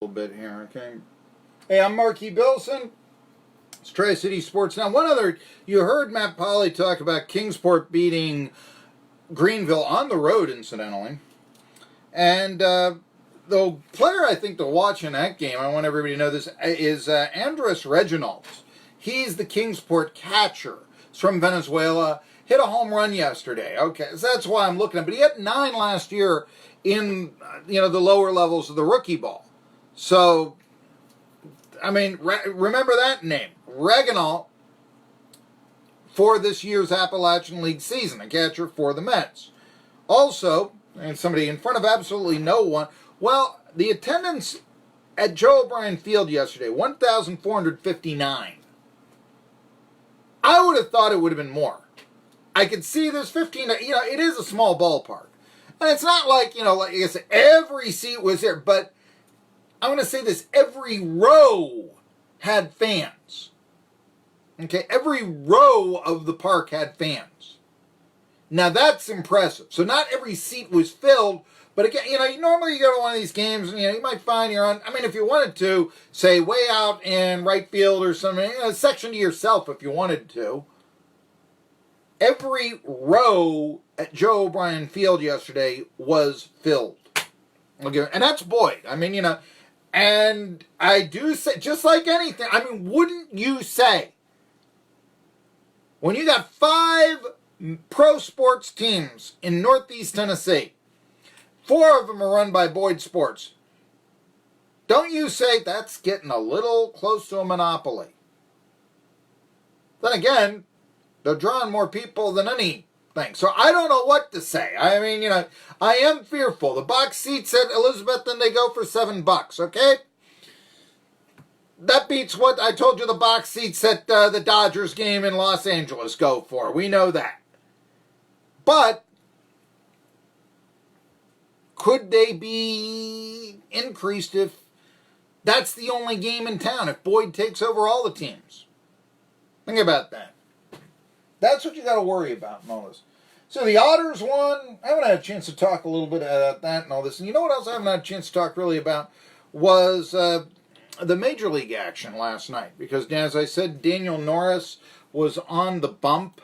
bit here, okay? Hey, I'm Marky Billson. It's Tri-City Sports. Now, one other, you heard Matt Polly talk about Kingsport beating Greenville on the road, incidentally. And the player I think to watch in that game, I want everybody to know this, is Andres Reginald. He's the Kingsport catcher. He's from Venezuela. Hit a home run yesterday. Okay, so that's why I'm looking at him. But he hit 9 last year in the lower levels of the rookie ball. So, I mean, remember that name. Reginald for this year's Appalachian League season, a catcher for the Mets. Also, and somebody in front of absolutely no one, well, the attendance at Joe O'Brien Field yesterday, 1,459. I would have thought it would have been more. I could see there's 15, it is a small ballpark. And it's not like, like I said, every seat was there, but I'm going to say this, every row had fans. Okay, every row of the park had fans. Now that's impressive. So not every seat was filled, but again, normally you go to one of these games, and you might find you're on, if you wanted to, say way out in right field or something, a section to yourself if you wanted to. Every row at Joe O'Brien Field yesterday was filled. Okay, and that's Boyd. And I do say, just like anything, wouldn't you say, when you got 5 pro sports teams in Northeast Tennessee, 4 of them are run by Boyd Sports, don't you say that's getting a little close to a monopoly? Then again, they're drawing more people than anything. So I don't know what to say. I am fearful. The box seats at Elizabethton, they go for $7, okay? That beats what I told you the box seats at the Dodgers game in Los Angeles go for. We know that. But could they be increased if that's the only game in town, if Boyd takes over all the teams? Think about that. That's what you got to worry about in all this. So the Otters won. I haven't had a chance to talk a little bit about that and all this. And you know what else I haven't had a chance to talk really about was the Major League action last night. Because, as I said, Daniel Norris was on the bump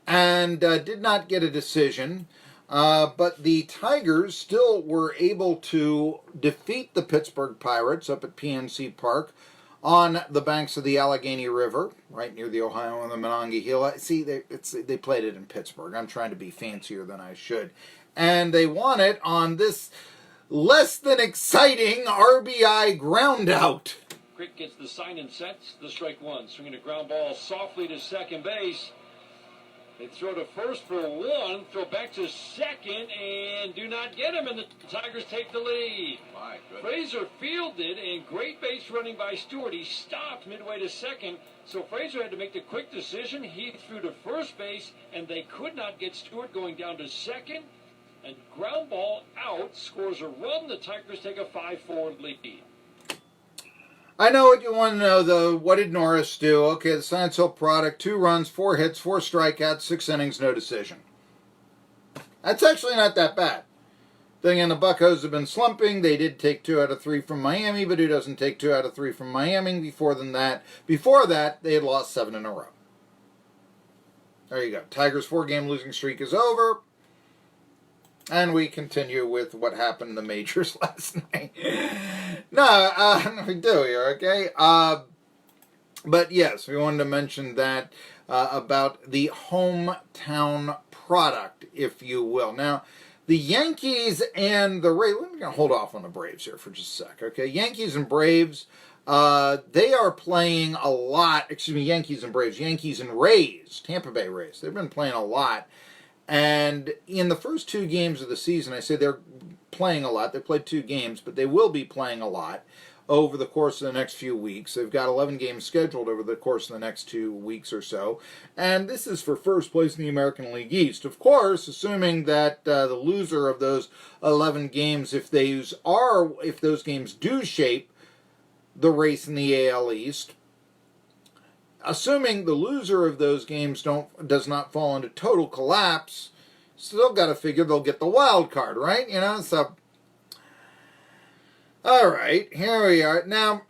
and did not get a decision. But the Tigers still were able to defeat the Pittsburgh Pirates up at PNC Park on the banks of the Allegheny River, right near the Ohio and the Monongahela. See, they played it in Pittsburgh. I'm trying to be fancier than I should. And they won it on this less than exciting RBI ground out. Crick gets the sign and sets the strike one. Swinging a ground ball softly to second base. They throw to first for 1, throw back to second, and do not get him, and the Tigers take the lead. My goodness. Frazier fielded, and great base running by Stewart. He stopped midway to second, so Frazier had to make the quick decision. He threw to first base, and they could not get Stewart going down to second. And ground ball out, scores a run. The Tigers take a 5-4 lead. I know what you want to know, though. What did Norris do? Okay, the Science Hill product, 2 runs, 4 hits, 4 strikeouts, 6 innings, no decision. That's actually not that bad. Then again, the Buccos have been slumping. They did take 2 out of 3 from Miami, but who doesn't take 2 out of 3 from Miami? Before that, they had lost 7 in a row. There you go. Tigers' 4-game losing streak is over. And we continue with what happened in the majors last night. We do here, okay? But yes, we wanted to mention that about the hometown product, if you will. Now, the Yankees and the Rays, we're going to hold off on the Braves here for just a sec, okay? Yankees and Braves, they are playing a lot. Yankees and Braves. Yankees and Rays, Tampa Bay Rays. They've been playing a lot. And in the first 2 games of the season, I say they're playing a lot. They played 2 games, but they will be playing a lot over the course of the next few weeks. They've got 11 games scheduled over the course of the next 2 weeks or so. And this is for first place in the American League East. Of course, assuming that the loser of those 11 games, if those games do shape the race in the AL East, assuming the loser of those games does not fall into total collapse, still got to figure they'll get the wild card, right? So All right, here we are. Now,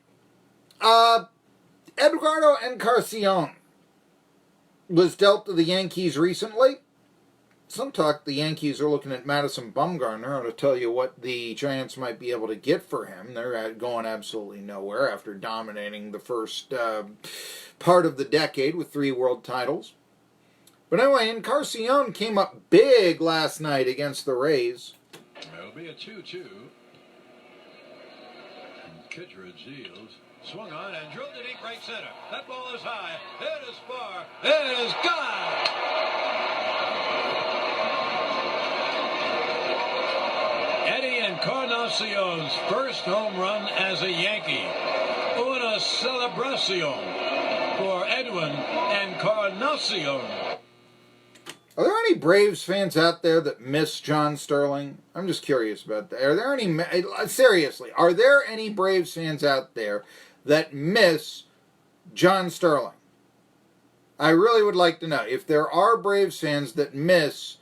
Eduardo Encarnacion was dealt to the Yankees recently. Some talk the Yankees are looking at Madison Bumgarner to tell you what the Giants might be able to get for him. They're going absolutely nowhere after dominating the first part of the decade with 3 world titles. But anyway, Encarnacion came up big last night against the Rays. It'll be a 2-2. Kidra deals. Swung on and drilled to deep right center. That ball is high. It is far. It is gone. Eddie Encarnacion's first home run as a Yankee. Una celebración for Edwin Encarnacion. Are there any Braves fans out there that miss John Sterling? I'm just curious about that. Are there any, seriously, are there any Braves fans out there that miss John Sterling? I really would like to know if there are Braves fans that miss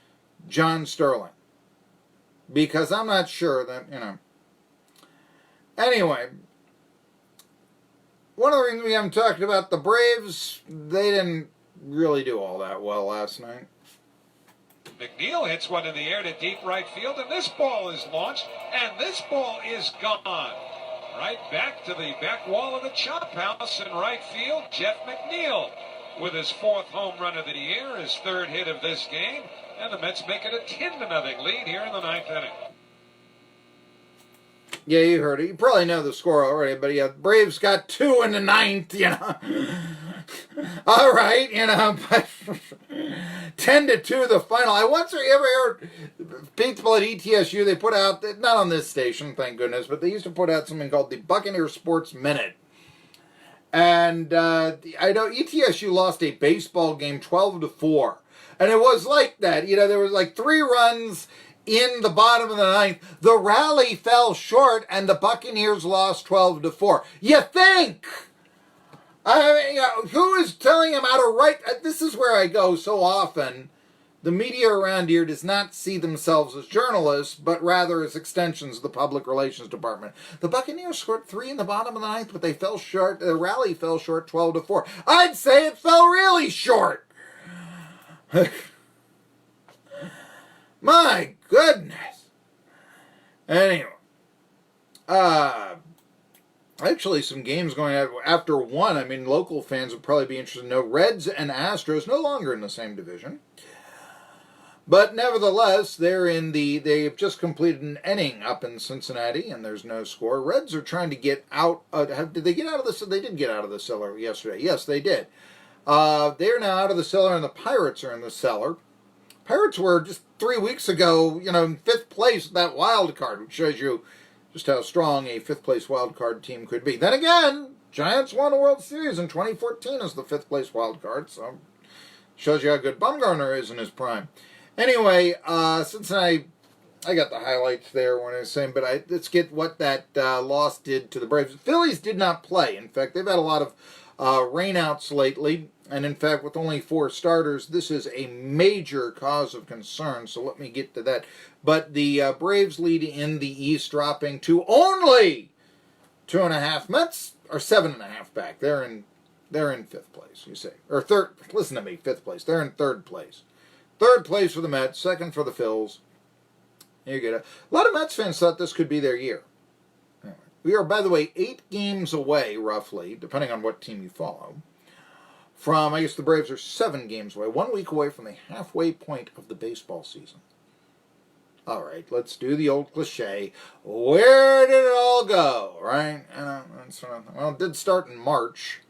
John Sterling. Because I'm not sure that, Anyway, one of the reasons we haven't talked about the Braves, they didn't really do all that well last night. McNeil hits one in the air to deep right field, and this ball is launched, and this ball is gone. Right back to the back wall of the chop house in right field. Jeff McNeil with his 4th home run of the year, his 3rd hit of this game, and the Mets make it a 10-0 lead here in the 9th inning. Yeah, you heard it. You probably know the score already, but yeah, Braves got 2 in the 9th, All right, but 10-2 the final. I once ever heard people at ETSU, they put out, not on this station, thank goodness, but they used to put out something called the Buccaneer Sports Minute. And I know ETSU lost a baseball game 12-4. And it was like that. There was like 3 runs in the bottom of the 9th. The rally fell short, and the Buccaneers lost 12-4. You think? Who is telling him how to write? This is where I go so often. The media around here does not see themselves as journalists, but rather as extensions of the public relations department. The Buccaneers scored 3 in the bottom of the 9th, but they fell short. The rally fell short 12-4. I'd say it fell really short. My goodness. Anyway. Actually, some games going after 1. I mean, local fans would probably be interested to know. Reds and Astros no longer in the same division. But nevertheless, they've just completed an inning up in Cincinnati, and there's no score. Reds are trying to get out. Did they get out of the cellar? They did get out of the cellar yesterday. Yes, they did. They're now out of the cellar, and the Pirates are in the cellar. Pirates were just 3 weeks ago, in 5th place with that wild card, which shows you just how strong a 5th place wild card team could be. Then again, Giants won a World Series in 2014 as the 5th place wild card, so shows you how good Bumgarner is in his prime. Anyway, Cincinnati, I got the highlights there when I was saying, but let's get what that loss did to the Braves. The Phillies did not play. In fact, they've had a lot of rainouts lately, and in fact, with only 4 starters, this is a major cause of concern, so let me get to that. But the Braves lead in the East, dropping to only 2.5. Mets are 7.5 back. They're in 5th place, you say. Or 3rd, listen to me, 5th place. They're in 3rd place. 3rd place for the Mets, 2nd for the Phils. You get it. A lot of Mets fans thought this could be their year. Anyway, we are, by the way, 8 games away, roughly, depending on what team you follow, from, I guess the Braves are 7 games away, 1 week away from the halfway point of the baseball season. All right, let's do the old cliche. Where did it all go, right? Well, it did start in March.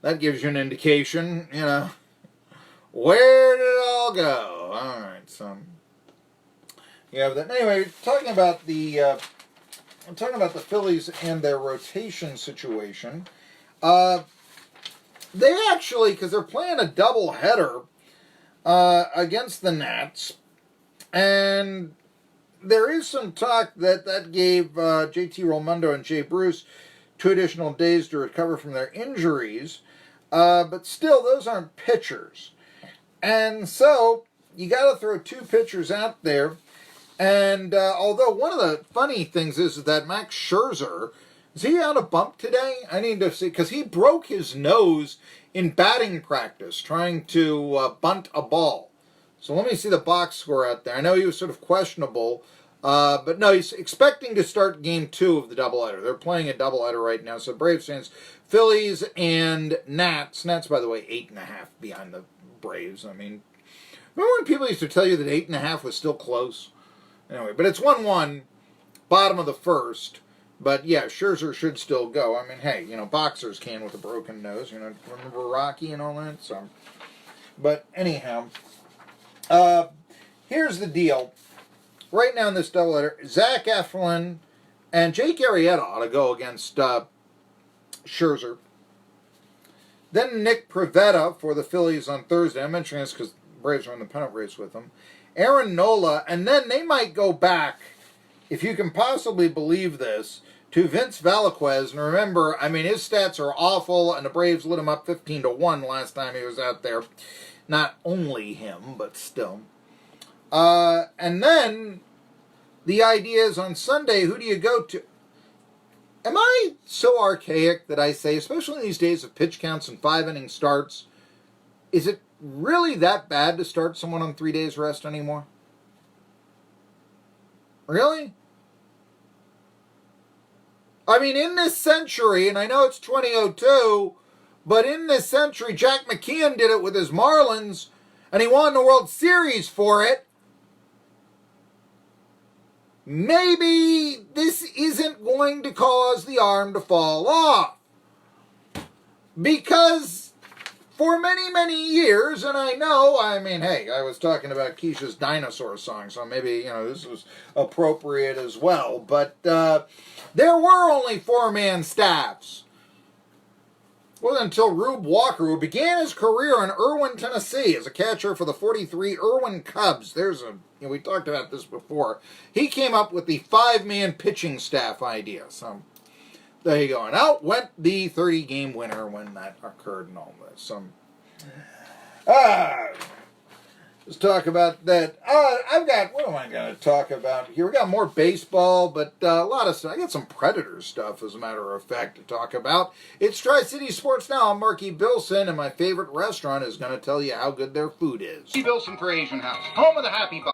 That gives you an indication, Where did it all go? All right, so you have that. Anyway, talking about the Phillies and their rotation situation. They actually, because they're playing a doubleheader against the Nats, and there is some talk that gave JT Realmundo and Jay Bruce 2 additional days to recover from their injuries, but still, those aren't pitchers. And so, you got to throw 2 pitchers out there. And although one of the funny things is that Max Scherzer, is he on a bump today? I need to see, because he broke his nose in batting practice trying to bunt a ball. So let me see the box score out there. I know he was sort of questionable, but no, he's expecting to start game 2 of the doubleheader. They're playing a doubleheader right now. So Braves fans, Phillies and Nats. Nats, by the way, 8.5 behind the Braves. I mean, remember when people used to tell you that 8.5 was still close? Anyway, but it's 1-1, bottom of the first. But yeah, Scherzer should still go. I mean, hey, you know, boxers can with a broken nose. You know, remember Rocky and all that? So, but anyhow, here's the deal. Right now in this doubleheader, Zach Eflin and Jake Arrieta ought to go against Scherzer. Then Nick Pivetta for the Phillies on Thursday. I'm mentioning this because Braves are in the pennant race with them. Aaron Nola, and then they might go back, if you can possibly believe this, to Vince Velasquez. And remember, I mean, his stats are awful, and the Braves lit him up 15-1 last time he was out there. Not only him, but still. And then the idea is on Sunday, who do you go to? Am I so archaic that I say, especially in these days of pitch counts and 5-inning starts, is it really that bad to start someone on 3 days rest anymore? Really? I mean, in this century, and I know it's 2002, but in this century, Jack McKeon did it with his Marlins, and he won the World Series for it. Maybe this isn't going to cause the arm to fall off. Because for many, many years, and I know, I mean, hey, I was talking about Keisha's dinosaur song, so maybe, you know, this was appropriate as well. But there were only 4-man staffs. Well, until Rube Walker, who began his career in Irwin, Tennessee, as a catcher for the 43 Irwin Cubs. There's a, you know, we talked about this before. He came up with the 5-man pitching staff idea. So there you go. And out went the 30-game winner when that occurred and all this. So, let's talk about that. I've got, what am I going to talk about here? We got more baseball, but a lot of stuff. I got some Predators stuff, as a matter of fact, to talk about. It's Tri-City Sports Now. I'm Marky Billson, and my favorite restaurant is going to tell you how good their food is. Billson for Asian House, home of the Happy Buck.